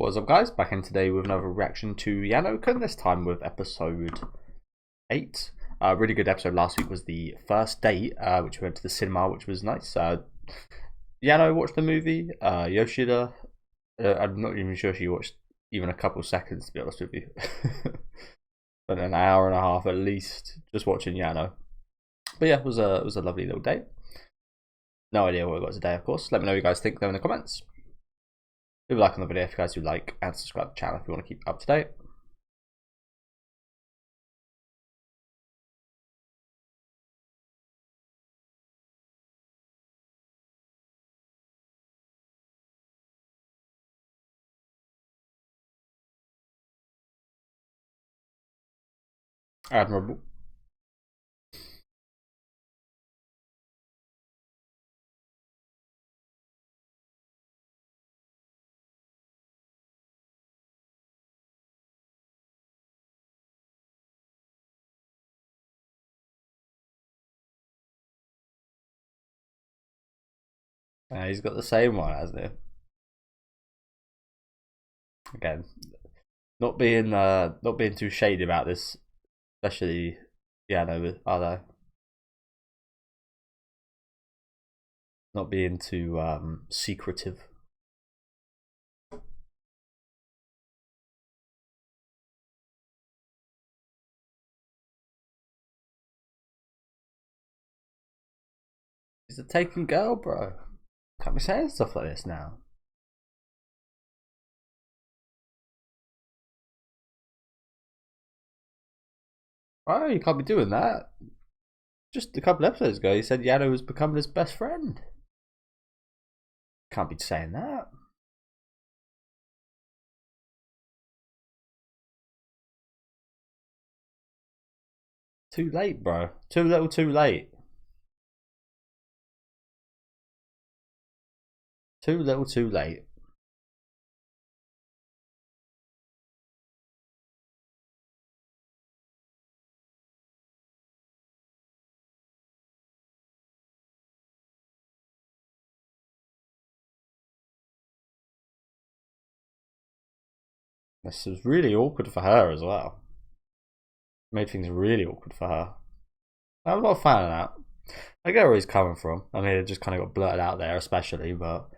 What is up, guys? Back in today with another reaction to Yano-kun, this time with episode 8. Really good episode last week was the first date, which we went to the cinema, which was nice. Yano watched the movie, Yoshida, I'm not even sure she watched even a couple seconds, to be honest with you. But an hour and a half at least, just watching Yano. But yeah, it was a lovely little date. No idea what we got today, of course. Let me know what you guys think though in the comments. Leave a like on the video if you guys do like, and subscribe to the channel if you want to keep up to date. Admirable. He's got the same one, hasn't he? Again, not being too shady about this, especially Yano, are they? Not being too secretive. He's a taken girl, bro. Can't be saying stuff like this now. Oh, you can't be doing that. Just a couple episodes ago, he said Yano was becoming his best friend. Can't be saying that. Too late, bro. Too little, too late. Too little, too late. This was really awkward for her as well. Made things really awkward for her. I'm not a fan of that. I get where he's coming from. I mean, it just kind of got blurted out there, especially, but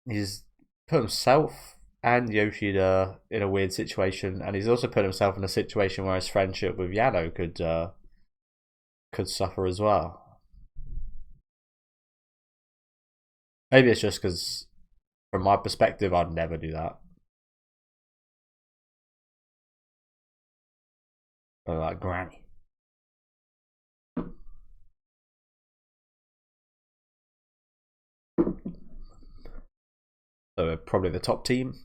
he's put himself and Yoshida in a weird situation, and he's also put himself in a situation where his friendship with Yano could suffer as well. Maybe it's just because, from my perspective, I'd never do that. But like Granny. So probably the top team.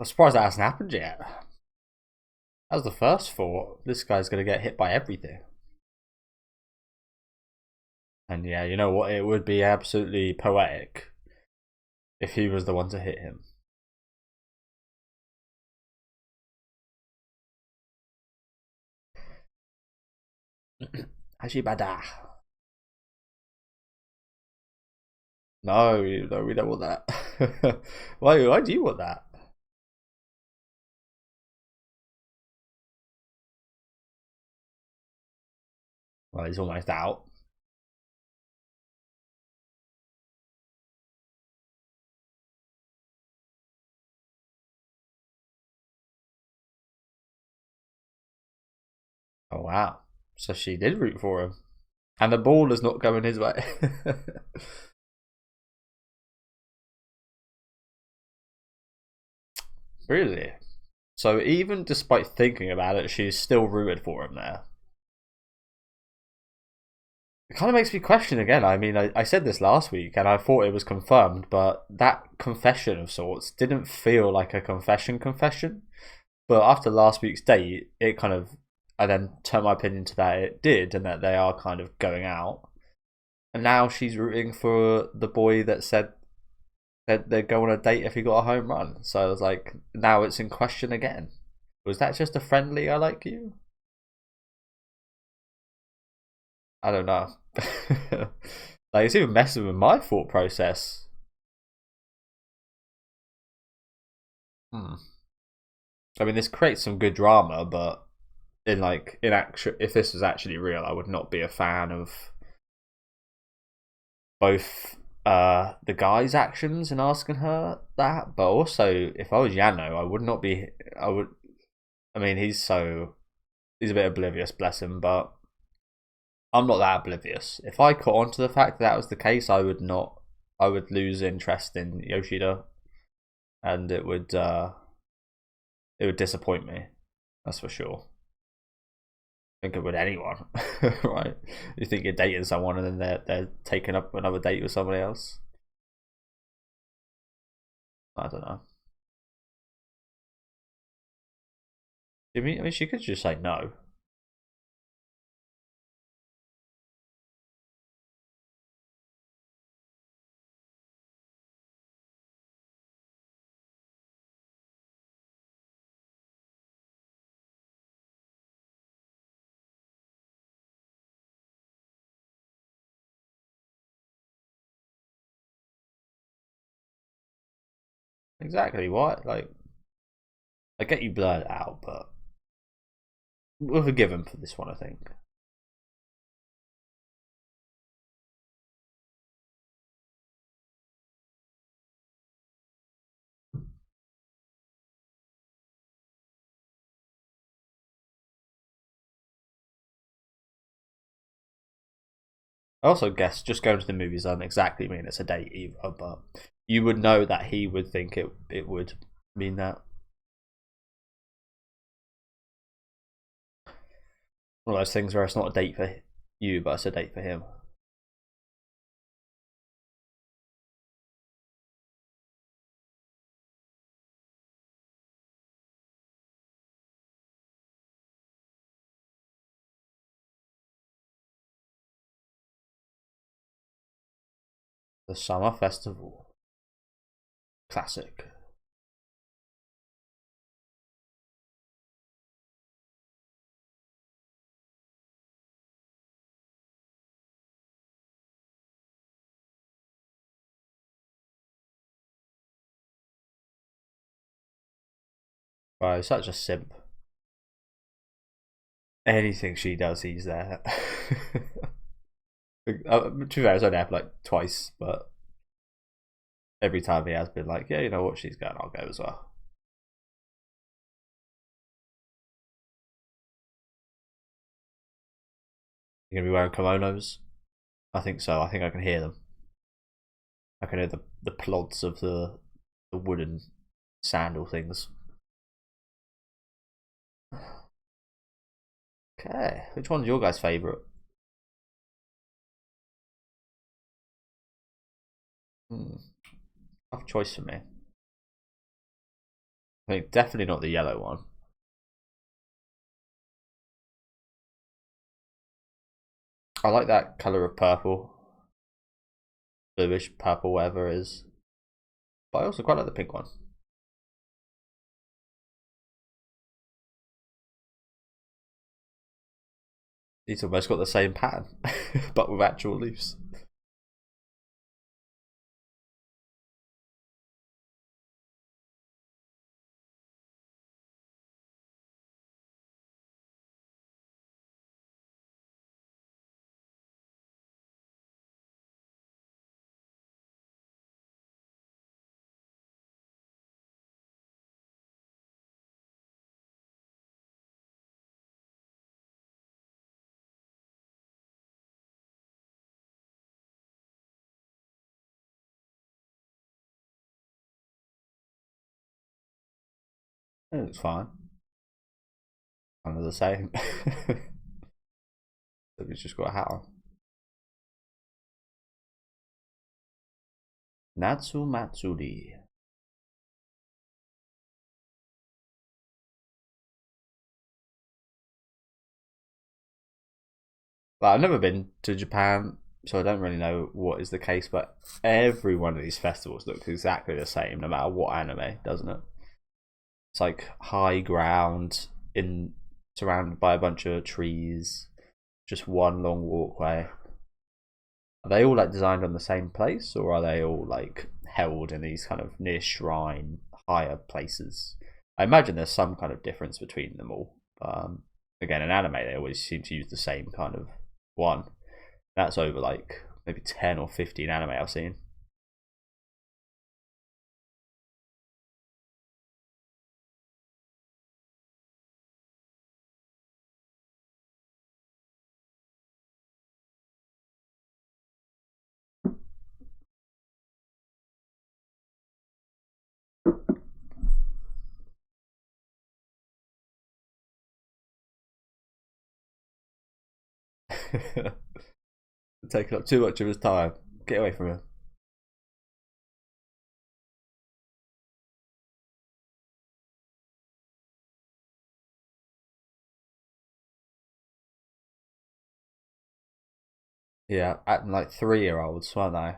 I'm surprised that hasn't happened yet. That was the first thought. This guy's gonna get hit by everything. And yeah, you know what? It would be absolutely poetic if he was the one to hit him. Hashibada. No, no, we don't want that. Why do you want that? Well, he's almost out. Oh wow. So she did root for him. And the ball is not going his way. Really? So even despite thinking about it, she's still rooted for him there. It kind of makes me question again. I mean, I said this last week and I thought it was confirmed, but that confession of sorts didn't feel like a confession. But after last week's date, it kind of, I then turned my opinion to that it did, and that they are kind of going out. And now she's rooting for the boy that said they'd go on a date if he got a home run. So I was like, now it's in question again. Was that just a friendly "I like you"? I don't know. Like it's even messing with my thought process. Hmm. I mean, this creates some good drama, but in action, if this was actually real, I would not be a fan of both the guy's actions in asking her that, but also if I was Yano, I would not be. I would. I mean, he's a bit oblivious, bless him, but I'm not that oblivious. If I caught on to the fact that was the case, I would not. I would lose interest in Yoshida, and it would disappoint me. That's for sure. I think it would anyone, right? You think you're dating someone and then they're taking up another date with somebody else. I don't know. I mean, she could just say no. Exactly. What? Like, I get you blurred out, but we'll forgive him for this one, I think. I also guess just going to the movies doesn't exactly mean it's a date either, but you would know that he would think it would mean that. One of those things where it's not a date for you, but it's a date for him. The Summer Festival. Classic. Right, such a simp. Anything she does, he's there. To be fair, it's only happened like twice, but every time he has been like, yeah, you know what, she's going, I'll go as well. You're gonna be wearing kimonos? I think so. I think I can hear them. I can hear the plods of the wooden sandal things. Okay, which one's your guys' favourite? Hmm. Tough choice for me. I think definitely not the yellow one. I like that colour of purple, bluish purple, whatever it is. But I also quite like the pink one. It's almost got the same pattern, but with actual leaves. It's fine. Kind of the same. We've just got a hat on. Natsu Matsuri. But I've never been to Japan. so I don't really know what is the case, but every one of these festivals looks exactly the same, no matter what anime, doesn't it? It's like high ground in surrounded by a bunch of trees, just one long walkway. Are they all like designed on the same place, or are they all like held in these kind of near shrine higher places? I imagine there's some kind of difference between them all. Again, in anime, they always seem to use the same kind of one. That's over like maybe 10 or 15 anime I've seen. Taking up too much of his time. Get away from him. Yeah, acting like 3 year olds, weren't they?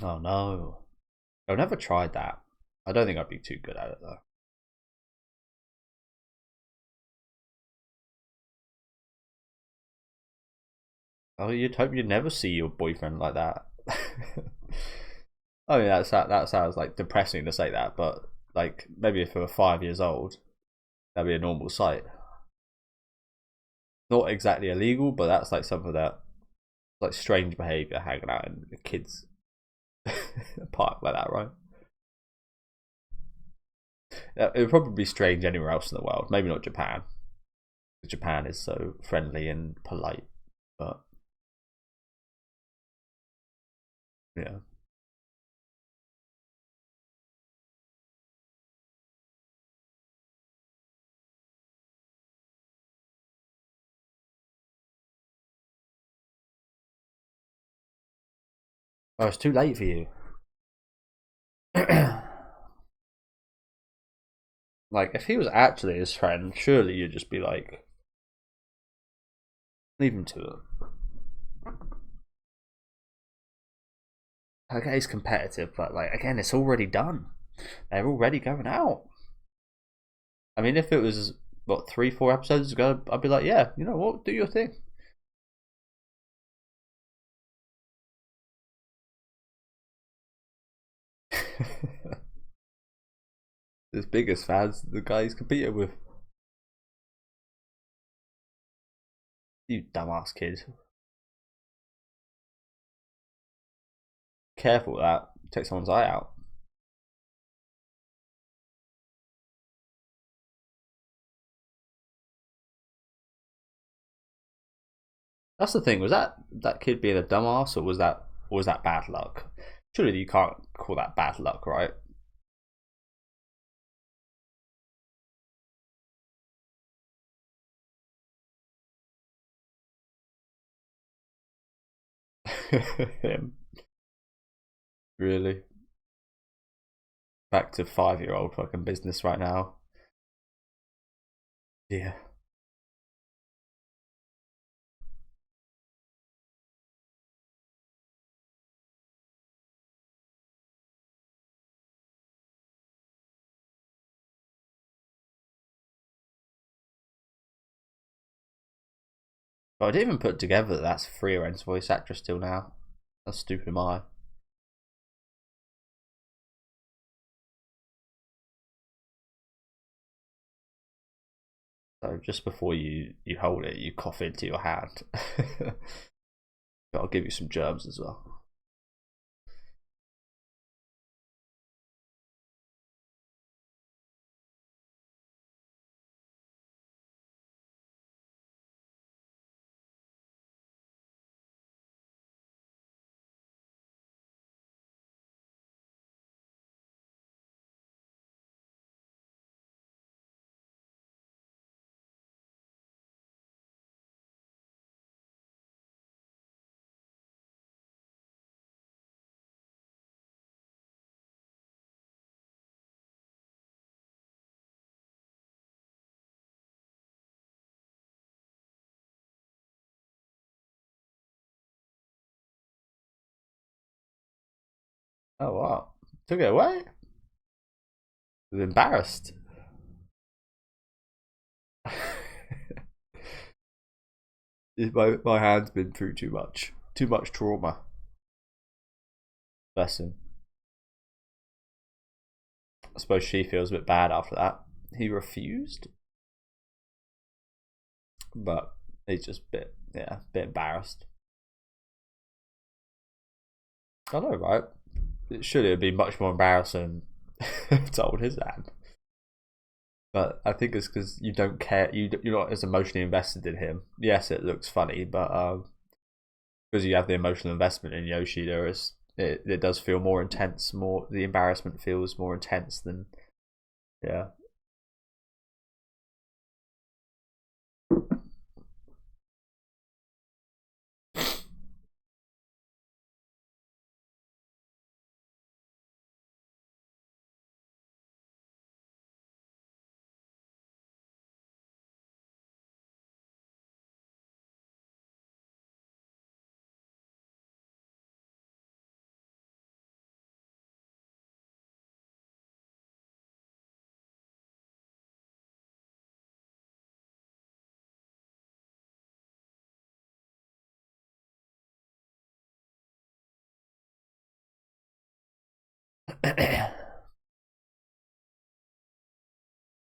Oh no. I've never tried that. I don't think I'd be too good at it though. Oh, you'd hope you'd never see your boyfriend like that. I mean, that sounds like depressing to say that, but like maybe if we were 5 years old, that'd be a normal sight. Not exactly illegal, but that's like something that like strange behavior hanging out in a kids park like that, right? Yeah, it would probably be strange anywhere else in the world. Maybe not Japan. Japan is so friendly and polite, but yeah. Oh, it's too late for you. Like, if he was actually his friend, surely you'd just be like, leave him to it. Okay, he's competitive, but like again, it's already done. They're already going out. I mean, if it was what 3, 4 episodes ago, I'd be like, yeah, you know what, do your thing. His biggest fans, the guy he's competing with. You dumbass kid. Careful with that. Take someone's eye out. That's the thing. Was that kid being a dumbass, or was that bad luck? Surely you can't call that bad luck, right? Him, really. Back to 5 year old fucking business right now. Yeah. But I didn't even put together that that's Freeren's voice actress still now. That's stupid, am I? So just before you hold it, you cough into your hand. But I'll give you some germs as well. Oh wow. Took it away? Was embarrassed. My hand's been through too much. Too much trauma. Bless him. I suppose she feels a bit bad after that. He refused, but he's just a bit, yeah, a bit embarrassed. I know, right? It should have been much more embarrassing to hold his hand. But I think it's because you don't care. You're not as emotionally invested in him. Yes, it looks funny, but because you have the emotional investment in Yoshi, it does feel more intense. More the embarrassment feels more intense than yeah.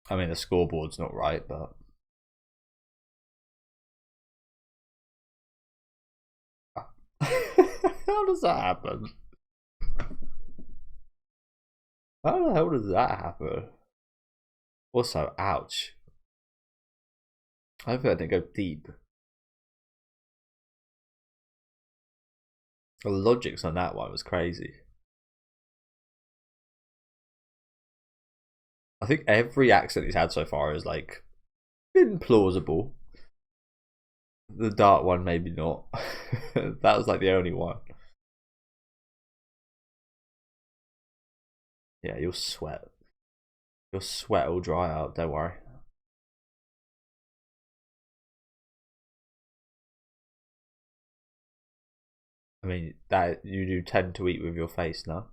I mean, the scoreboard's not right, but how does that happen? How the hell does that happen? Also, ouch. I don't think I didn't go deep. The logics on that one was crazy. I think every accident he's had so far is like been plausible. The dart one, maybe not. That was like the only one. Yeah, you'll sweat. Your sweat will dry out. Don't worry. I mean, that you do tend to eat with your face now.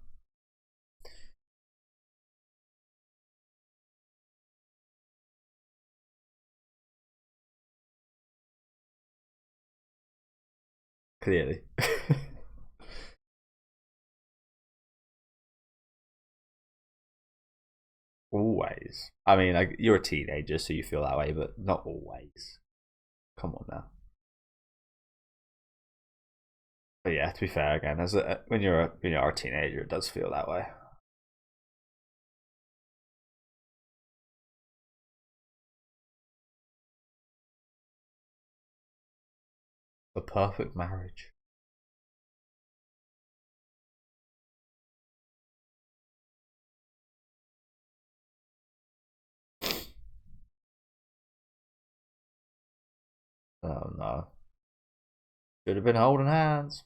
Clearly. Always. I mean, like, you're a teenager, so you feel that way, but not always. Come on now. But yeah, to be fair, again, when you're a teenager, it does feel that way. The perfect marriage. Oh no. Should have been holding hands.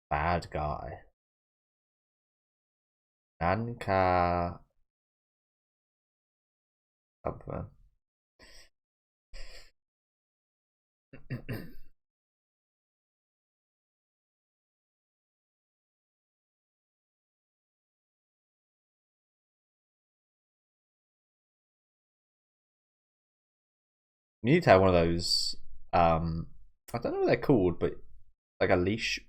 Bad guy. Nanka something. You need to have one of those. I don't know what they're called, but like a leash.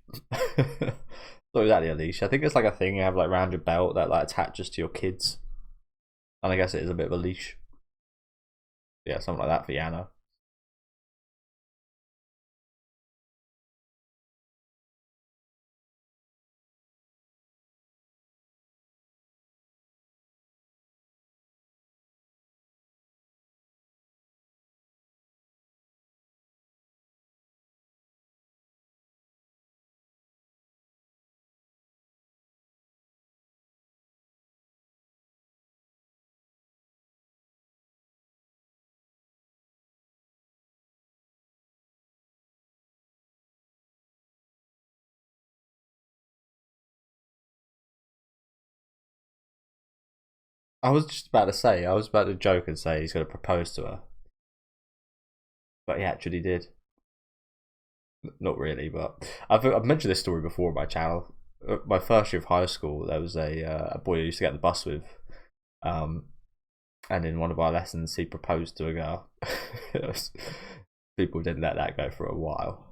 Not exactly a leash. I think it's like a thing you have like around your belt that like attaches to your kids, and I guess it is a bit of a leash. Yeah, something like that for Yano. I was just about to say, I was about to joke and say he's going to propose to her, but he actually did. Not really, but I've mentioned this story before on my channel. My first year of high school, there was a boy I used to get the bus with, and in one of our lessons, he proposed to a girl. People didn't let that go for a while.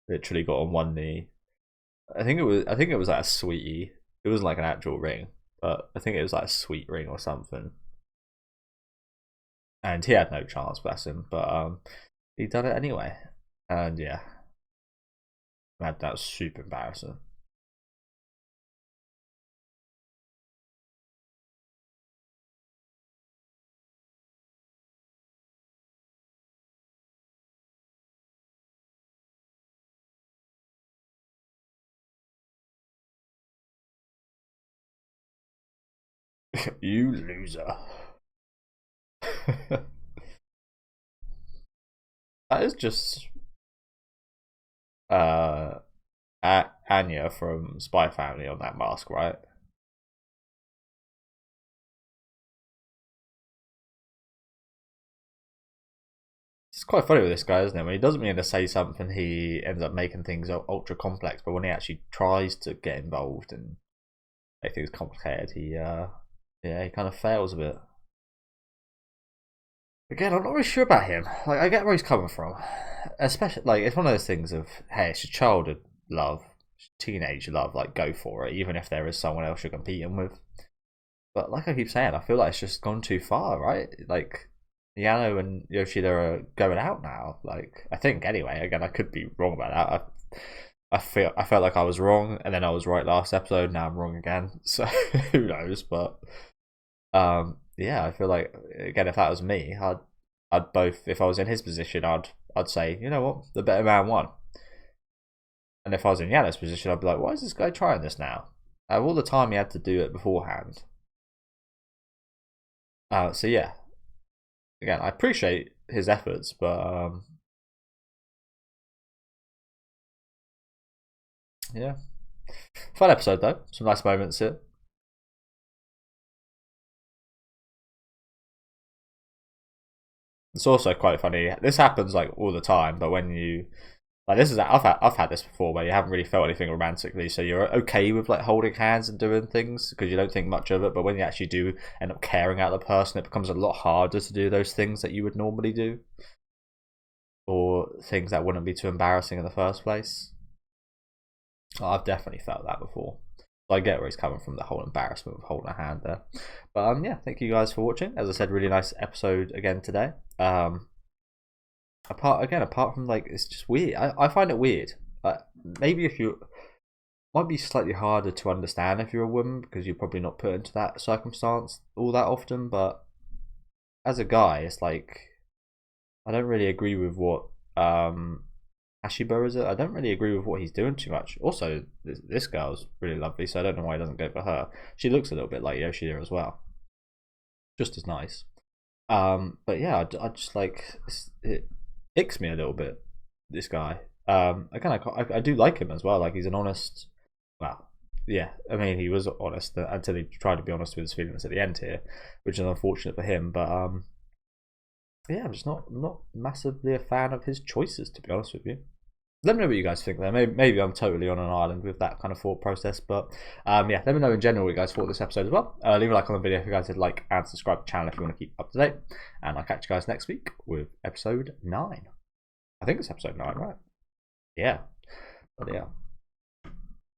Literally got on one knee. I think it was like a sweetie. It wasn't like an actual ring, but I think it was like a sweet ring or something. And he had no chance, bless him. But he done it anyway, and yeah, man, that was super embarrassing. You loser. That is just uh Anya from Spy Family on that mask, right? It's quite funny with this guy, isn't it? When he doesn't mean to say something, he ends up making things ultra complex. But when he actually tries to get involved and make things complicated, he kind of fails a bit. Again, I'm not really sure about him. Like, I get where he's coming from, especially like it's one of those things of hey, it's your childhood love, teenage love. Like, go for it, even if there is someone else you're competing with. But like I keep saying, I feel like it's just gone too far, right? Like, Yano and Yoshida are going out now. Like, I think anyway. Again, I could be wrong about that. I felt like I was wrong, and then I was right last episode. Now I'm wrong again. So who knows? But yeah, I feel like again, if that was me, I'd both. If I was in his position, I'd say, you know what, the better man won. And if I was in Yano's position, I'd be like, why is this guy trying this now? Out of all the time he had to do it beforehand. So yeah, again, I appreciate his efforts, but yeah, fun episode though. Some nice moments here. It's also quite funny. This happens like all the time, but when you like this is I've had this before where you haven't really felt anything romantically, so you're okay with like holding hands and doing things because you don't think much of it. But when you actually do end up caring about the person, it becomes a lot harder to do those things that you would normally do, or things that wouldn't be too embarrassing in the first place. I've definitely felt that before. So I get where he's coming from, the whole embarrassment of holding a hand there. But yeah, thank you guys for watching. As I said, really nice episode again today. Apart from like, it's just weird. I find it weird. Maybe if you might be slightly harder to understand if you're a woman because you're probably not put into that circumstance all that often. But as a guy, it's like I don't really agree with what Ashiba is it? I don't really agree with what he's doing too much. Also, this girl's really lovely, so I don't know why he doesn't go for her. She looks a little bit like Yoshida as well, just as nice. But yeah, I just like it icks me a little bit. This guy. I do like him as well. Like, he's an honest. Well, yeah. I mean, he was honest until he tried to be honest with his feelings at the end here, which is unfortunate for him. But yeah, I'm just not massively a fan of his choices, to be honest with you. Let me know what you guys think there. Maybe I'm totally on an island with that kind of thought process, but yeah, let me know in general what you guys thought of this episode as well. Leave a like on the video if you guys did like, and subscribe to the channel if you want to keep up to date. And I'll catch you guys next week with episode 9. I think it's episode 9, right? Yeah. But yeah.